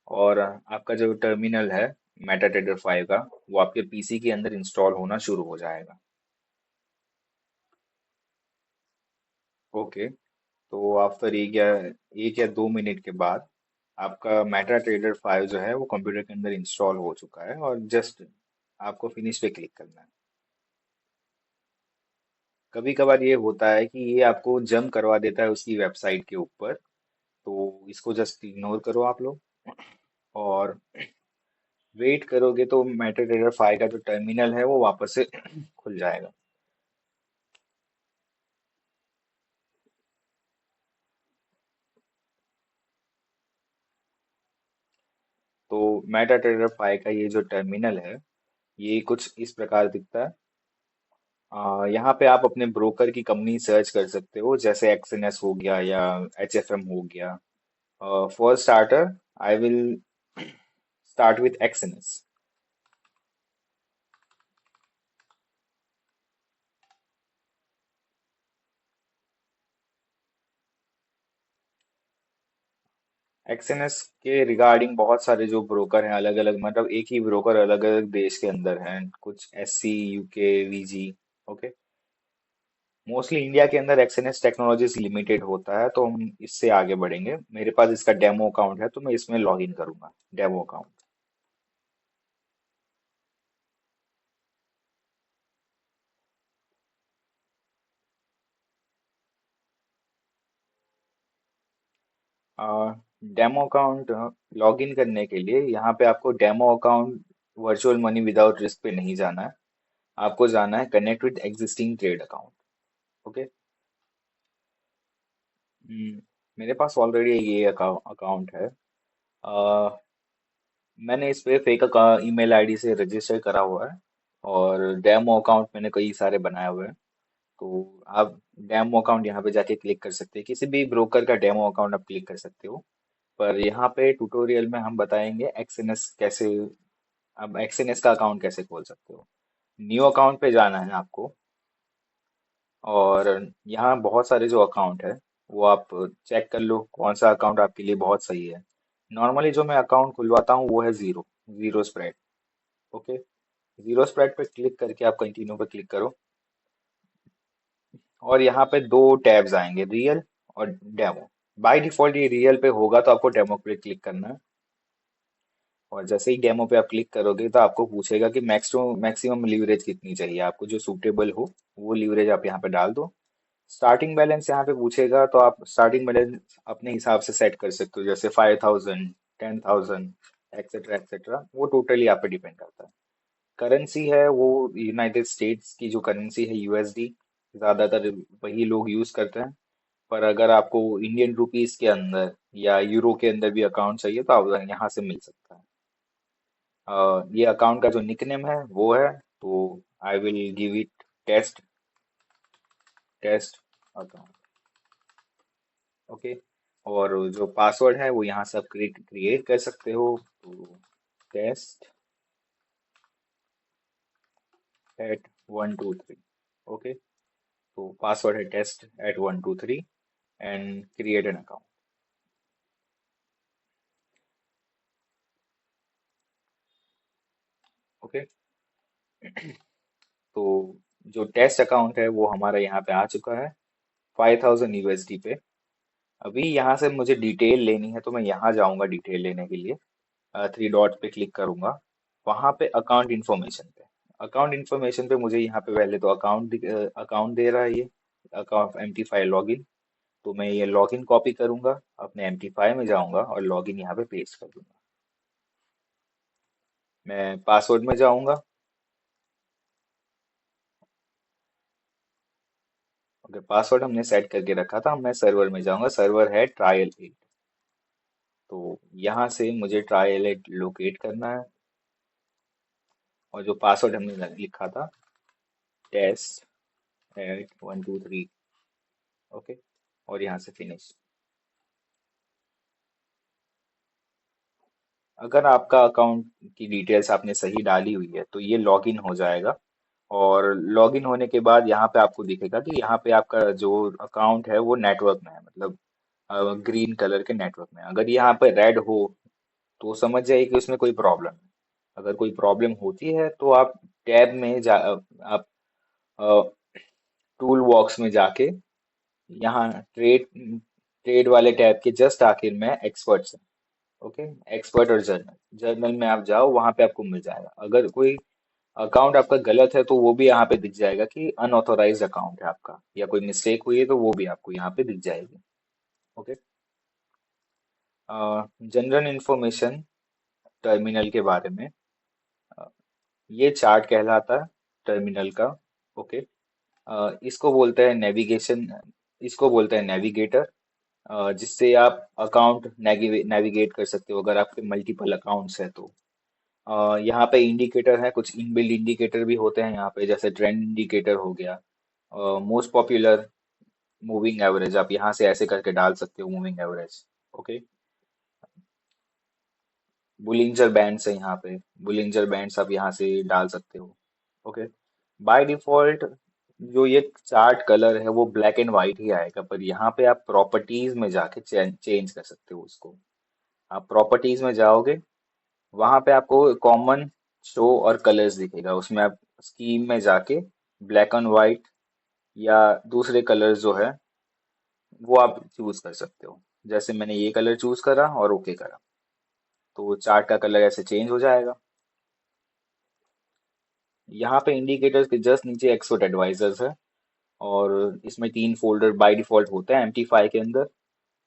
और आपका जो टर्मिनल है मेटाट्रेडर 5 का, वो आपके पीसी के अंदर इंस्टॉल होना शुरू हो जाएगा। ओके। तो आप फिर एक या 2 मिनट के बाद आपका मेटाट्रेडर 5 जो है वो कंप्यूटर के अंदर इंस्टॉल हो चुका है, और जस्ट आपको फिनिश पे क्लिक करना है। कभी कभार ये होता है कि ये आपको जंप करवा देता है उसकी वेबसाइट के ऊपर, तो इसको जस्ट इग्नोर करो आप लोग, और वेट करोगे तो मेटाट्रेडर 5 का जो टर्मिनल है वो वापस से खुल जाएगा। तो मेटाट्रेडर 5 का ये जो टर्मिनल है, ये कुछ इस प्रकार दिखता है। यहाँ पे आप अपने ब्रोकर की कंपनी सर्च कर सकते हो, जैसे एक्सएनएस हो गया या एचएफएम हो गया। For starter, I will start with XNS. XNS के रिगार्डिंग बहुत सारे जो ब्रोकर हैं, अलग अलग, मतलब एक ही ब्रोकर अलग अलग देश के अंदर हैं, कुछ SC, UK, VG. Okay. Mostly India के अंदर एक्सएनएस टेक्नोलॉजीज लिमिटेड होता है, तो हम इससे आगे बढ़ेंगे। मेरे पास इसका डेमो अकाउंट है, तो मैं इसमें लॉग इन करूंगा, demo account. Demo account log in करने के लिए यहाँ पे आपको demo account virtual money without risk पे नहीं जाना है। आपको जाना है connect with existing trade account. Okay. मेरे पास ऑलरेडी ये अकाउंट है। अ, मैंने इस पे फेक ईमेल आईडी से रजिस्टर करा हुआ है, और डेमो अकाउंट मैंने कई सारे बनाए हुए हैं। तो आप डेमो अकाउंट यहाँ पे जाके क्लिक कर सकते हैं, किसी भी ब्रोकर का डेमो अकाउंट आप क्लिक कर सकते हो। पर यहाँ पे ट्यूटोरियल में हम बताएंगे एक्सएनएस कैसे, अब एक्सएनएस का अकाउंट कैसे खोल सकते हो। न्यू अकाउंट पे जाना है आपको, और यहाँ बहुत सारे जो अकाउंट है वो आप चेक कर लो कौन सा अकाउंट आपके लिए बहुत सही है। नॉर्मली जो मैं अकाउंट खुलवाता हूँ वो है zero, zero spread. Okay. Zero spread पे क्लिक करके आप कंटिन्यू पे क्लिक करो, और यहाँ पे दो टैब्स आएंगे, रियल और डेमो। बाय डिफॉल्ट ये रियल पे होगा, तो आपको डेमो पे क्लिक करना है। और जैसे ही डेमो पे आप क्लिक करोगे तो आपको पूछेगा कि मैक्सिमम मैक्सिमम लीवरेज कितनी चाहिए आपको, जो सूटेबल हो वो लीवरेज आप यहाँ पे डाल दो। स्टार्टिंग बैलेंस यहाँ पे पूछेगा, तो आप स्टार्टिंग बैलेंस अपने हिसाब से सेट कर सकते हो, जैसे 5,000, 10,000, एक्सेट्रा एक्सेट्रा, वो टोटली आप पे डिपेंड करता है। करेंसी है वो यूनाइटेड स्टेट्स की जो करेंसी है, यूएसडी, ज्यादातर वही लोग यूज करते हैं। पर अगर आपको इंडियन रुपीस के अंदर या यूरो के अंदर भी अकाउंट चाहिए, तो आप यहाँ से मिल सकता है। ये अकाउंट का जो निकनेम है वो है, तो I will give it test, test account. Okay. और जो पासवर्ड है वो यहाँ से आप क्रिएट कर सकते हो, तो टेस्ट एट 1 2 3। ओके। तो पासवर्ड है test at 1 2 3, and create an account. Okay. तो जो टेस्ट अकाउंट है वो हमारा यहाँ पे आ चुका है, 5,000 यूएसडी पे। अभी यहाँ से मुझे डिटेल लेनी है, तो मैं यहाँ जाऊँगा डिटेल लेने के लिए। थ्री डॉट पे क्लिक करूंगा, वहां पे अकाउंट इन्फॉर्मेशन पे। अकाउंट इन्फॉर्मेशन पे मुझे यहाँ पे पहले तो अकाउंट दे रहा है ये, अकाउंट MT5 लॉगिन। तो मैं ये लॉगिन कॉपी करूंगा, अपने MT5 में जाऊंगा और लॉगिन यहाँ पे पेस्ट कर दूंगा। मैं पासवर्ड में जाऊंगा। ओके, पासवर्ड हमने सेट करके रखा था, मैं सर्वर में जाऊंगा, सर्वर है ट्रायल 8। तो यहाँ से मुझे ट्रायल 8 लोकेट करना है, और जो पासवर्ड हमने लिखा था, टेस्ट@1 2 3। ओके। और यहाँ से फिनिश। अगर आपका अकाउंट की डिटेल्स आपने सही डाली हुई है, तो ये लॉगिन हो जाएगा। और लॉगिन होने के बाद यहाँ पे आपको दिखेगा कि यहाँ पे आपका जो अकाउंट है वो नेटवर्क में है, मतलब ग्रीन कलर के नेटवर्क में। अगर यहाँ पे रेड हो, तो समझ जाइए कि उसमें कोई प्रॉब्लम है। अगर कोई प्रॉब्लम होती है तो आप टैब में जा आप टूल बॉक्स में जाके यहाँ ट्रेड ट्रेड वाले टैब के जस्ट आखिर में एक्सपर्ट्स है। ओके, एक्सपर्ट और जर्नल, जर्नल में आप जाओ, वहां पे आपको मिल जाएगा। अगर कोई अकाउंट आपका गलत है तो वो भी यहाँ पे दिख जाएगा कि अनऑथोराइज्ड अकाउंट है आपका, या कोई मिस्टेक हुई है तो वो भी आपको यहाँ पे दिख जाएगी। ओके। जनरल इंफॉर्मेशन टर्मिनल के बारे में, अ, ये चार्ट कहलाता है टर्मिनल का। ओके। इसको बोलते हैं नेविगेशन, इसको बोलते हैं नेविगेटर, जिससे आप अकाउंट नेविगेट कर सकते हो अगर आपके मल्टीपल अकाउंट्स है तो। यहाँ पे इंडिकेटर है, कुछ इनबिल्ड इंडिकेटर भी होते हैं यहाँ पे, जैसे ट्रेंड इंडिकेटर हो गया, मोस्ट पॉपुलर मूविंग एवरेज, आप यहाँ से ऐसे करके डाल सकते हो moving average. Okay. Bollinger bands है यहाँ पे, बुलिंजर बैंड्स आप यहाँ से डाल सकते हो। ओके। बाय डिफॉल्ट जो ये चार्ट कलर है वो ब्लैक एंड वाइट ही आएगा, पर यहाँ पे आप प्रॉपर्टीज में जाके चेंज कर सकते हो उसको। आप प्रॉपर्टीज में जाओगे, वहां पे आपको कॉमन शो और कलर्स दिखेगा, उसमें आप स्कीम में जाके ब्लैक एंड वाइट या दूसरे कलर्स जो है वो आप चूज कर सकते हो। जैसे मैंने ये कलर चूज करा और ओके करा, तो चार्ट का कलर ऐसे चेंज हो जाएगा। यहाँ पे इंडिकेटर्स के जस्ट नीचे एक्सपर्ट एडवाइजर्स है, और इसमें 3 फोल्डर बाय डिफॉल्ट होता है MT5 के अंदर।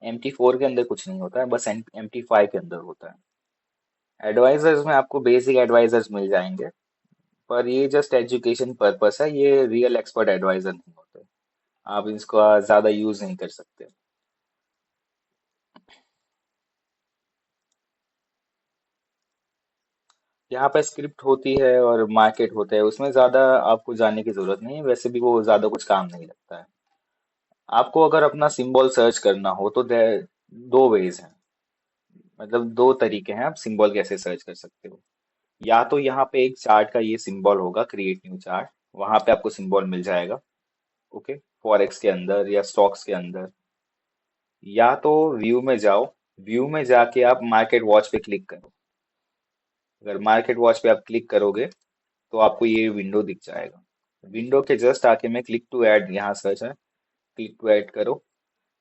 MT4 के अंदर कुछ नहीं होता है, बस MT5 के अंदर होता है। एडवाइजर्स में आपको बेसिक एडवाइजर्स मिल जाएंगे, पर ये जस्ट एजुकेशन पर्पस है, ये रियल एक्सपर्ट एडवाइजर नहीं होते। आप इसका ज़्यादा यूज़ नहीं कर सकते। यहाँ पे स्क्रिप्ट होती है और मार्केट होता है, उसमें ज़्यादा आपको जानने की ज़रूरत नहीं है, वैसे भी वो ज़्यादा कुछ काम नहीं लगता है। आपको अगर अपना सिंबल सर्च करना हो तो दो वेज हैं, मतलब दो तरीके हैं, आप सिंबल कैसे सर्च कर सकते हो। या तो यहाँ पे एक चार्ट का ये सिंबल होगा, क्रिएट न्यू चार्ट, वहां पे आपको सिंबल मिल जाएगा। ओके, फॉरेक्स के अंदर या स्टॉक्स के अंदर। या तो व्यू में जाओ, व्यू में जाके आप मार्केट वॉच पे क्लिक करो। अगर मार्केट वॉच पे आप क्लिक करोगे तो आपको ये विंडो दिख जाएगा। विंडो के जस्ट आके में क्लिक टू ऐड यहाँ सर्च है, क्लिक टू ऐड करो,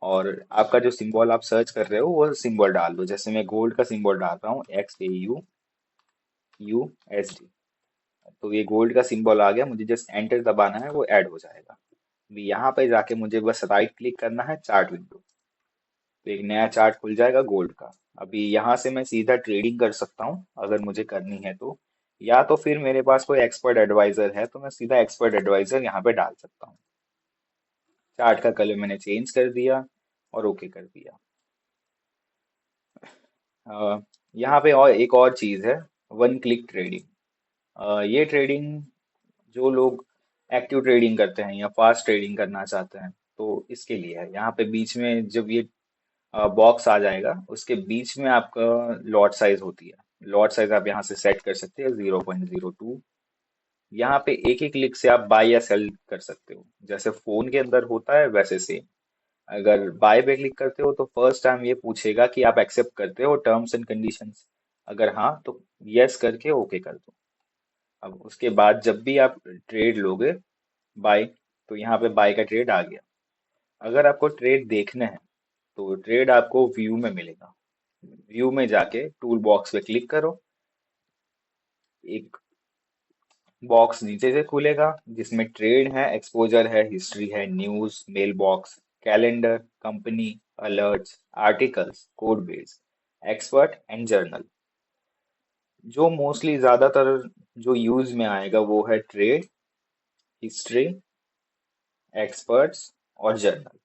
और आपका जो सिंबल आप सर्च कर रहे हो वो सिंबल डाल दो। जैसे मैं गोल्ड का सिंबल डाल रहा हूँ, XAUUSD, तो ये गोल्ड का सिंबल आ गया, मुझे जस्ट एंटर दबाना है, वो ऐड हो जाएगा। अभी यहाँ पे जाके मुझे बस राइट क्लिक करना है, चार्ट विंडो, तो एक नया चार्ट खुल जाएगा गोल्ड का। अभी यहाँ से मैं सीधा ट्रेडिंग कर सकता हूँ अगर मुझे करनी है तो, या तो फिर मेरे पास कोई एक्सपर्ट एडवाइजर है तो मैं सीधा एक्सपर्ट एडवाइजर यहाँ पे डाल सकता हूँ। चार्ट का कलर मैंने चेंज कर दिया और ओके कर दिया। यहाँ पे और एक और चीज़ है, वन क्लिक ट्रेडिंग। ये ट्रेडिंग जो लोग एक्टिव ट्रेडिंग करते हैं या फास्ट ट्रेडिंग करना चाहते हैं तो इसके लिए है। यहाँ पे बीच में जब ये बॉक्स आ जाएगा, उसके बीच में आपका लॉट साइज होती है, लॉट साइज आप यहाँ से सेट कर सकते हैं 0.02। यहाँ पे एक ही क्लिक से आप बाय या सेल कर सकते हो, जैसे फोन के अंदर होता है वैसे सेम। अगर बाय पे क्लिक करते हो तो फर्स्ट टाइम ये पूछेगा कि आप एक्सेप्ट करते हो टर्म्स एंड कंडीशंस, अगर हाँ तो यस करके ओके कर दो। अब उसके बाद जब भी आप ट्रेड लोगे बाय, तो यहाँ पे बाय का ट्रेड आ गया। अगर आपको ट्रेड देखने हैं तो ट्रेड आपको व्यू में मिलेगा। व्यू में जाके टूल बॉक्स पे क्लिक करो, एक बॉक्स नीचे से खुलेगा जिसमें ट्रेड है, एक्सपोजर है, हिस्ट्री है, news, mail box, calendar, company, alerts, articles, code base, expert and journal. जो मोस्टली ज्यादातर जो यूज में आएगा वो है ट्रेड, हिस्ट्री, एक्सपर्ट्स और जर्नल।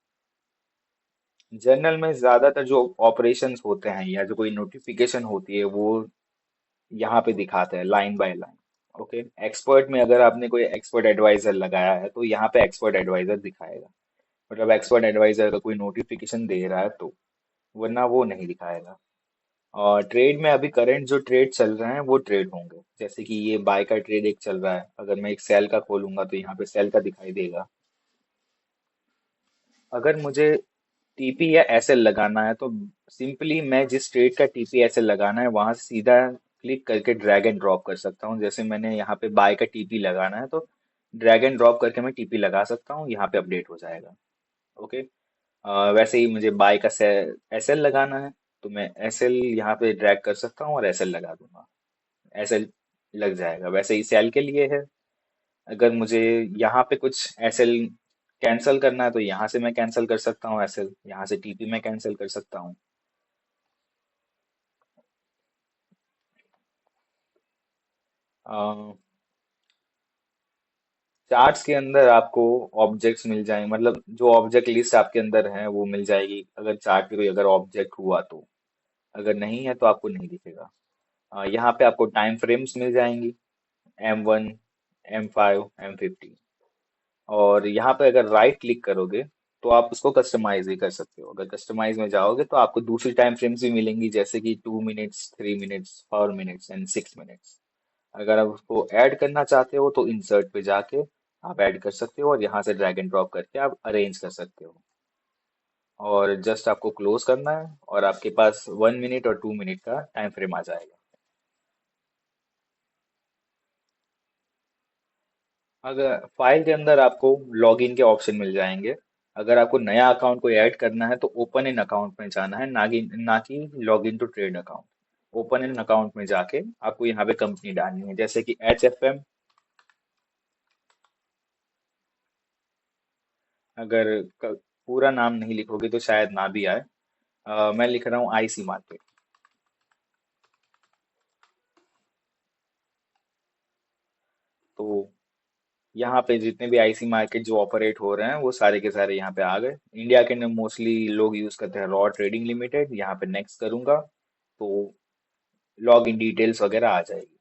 जर्नल में ज्यादातर जो ऑपरेशंस होते हैं या जो कोई नोटिफिकेशन होती है वो यहाँ पे दिखाते हैं line by line. Okay. Expert में अगर आपने कोई एक्सपर्ट एडवाइजर लगाया है तो यहाँ पे एक्सपर्ट एडवाइजर दिखाएगा, मतलब एक्सपर्ट एडवाइजर का कोई नोटिफिकेशन दे रहा है तो, वरना वो नहीं दिखाएगा। और ट्रेड में अभी करंट जो ट्रेड चल रहे हैं वो ट्रेड होंगे, जैसे कि ये बाय का ट्रेड एक चल रहा है, अगर मैं एक सेल का खोलूंगा तो यहाँ पे सेल का दिखाई देगा। अगर मुझे टीपी या एसएल लगाना है तो सिंपली मैं जिस ट्रेड का टीपी एसएल लगाना है वहां से सीधा क्लिक करके ड्रैग एंड ड्रॉप कर सकता हूँ। जैसे मैंने यहाँ पे बाय का टीपी लगाना है तो ड्रैग एंड ड्रॉप करके मैं टीपी लगा सकता हूँ, यहाँ पे अपडेट हो जाएगा। ओके। वैसे ही मुझे बाय का एसएल लगाना है तो मैं एसएल यहाँ पे ड्रैग कर सकता हूँ और एसएल लगा दूंगा, एसएल लग जाएगा। वैसे ही सेल के लिए है, अगर मुझे यहाँ पे कुछ एसएल कैंसिल करना है तो यहाँ से मैं कैंसिल कर सकता हूँ, एसएल यहाँ से टीपी में कैंसिल कर सकता हूँ। चार्ट्स के अंदर आपको ऑब्जेक्ट्स मिल जाएंगे, मतलब जो ऑब्जेक्ट लिस्ट आपके अंदर है वो मिल जाएगी, अगर चार्ट पे कोई अगर ऑब्जेक्ट हुआ तो। अगर नहीं है तो आपको नहीं दिखेगा। यहाँ पे आपको टाइम फ्रेम्स मिल जाएंगी, M1, M5, M50। और यहाँ पे अगर राइट क्लिक करोगे तो आप उसको कस्टमाइज भी कर सकते हो। अगर कस्टमाइज में जाओगे तो आपको दूसरी टाइम फ्रेम्स भी मिलेंगी, जैसे कि 2 minutes, 3 minutes, 4 minutes and 6 minutes. अगर आप उसको ऐड करना चाहते हो तो इंसर्ट पे जाके आप ऐड कर सकते हो और यहाँ से ड्रैग एंड ड्रॉप करके आप अरेंज कर सकते हो। और जस्ट आपको क्लोज करना है और आपके पास 1 मिनट और 2 मिनट का टाइम फ्रेम आ जाएगा। अगर फाइल के अंदर आपको लॉगिन के ऑप्शन मिल जाएंगे। अगर आपको नया अकाउंट कोई ऐड करना है तो ओपन इन अकाउंट में जाना है, ना कि login to trade account. Open इन अकाउंट में जाके आपको यहाँ पे कंपनी डालनी है, जैसे कि HFM। अगर पूरा नाम नहीं लिखोगे तो शायद ना भी आए। मैं लिख रहा हूँ IC मार्केट। तो यहाँ पे जितने भी IC मार्केट जो ऑपरेट हो रहे हैं वो सारे के सारे यहाँ पे आ गए। इंडिया के अंदर मोस्टली लोग यूज करते हैं रॉ ट्रेडिंग लिमिटेड। यहाँ पे नेक्स्ट करूंगा तो लॉग इन डिटेल्स वगैरह आ जाएगी।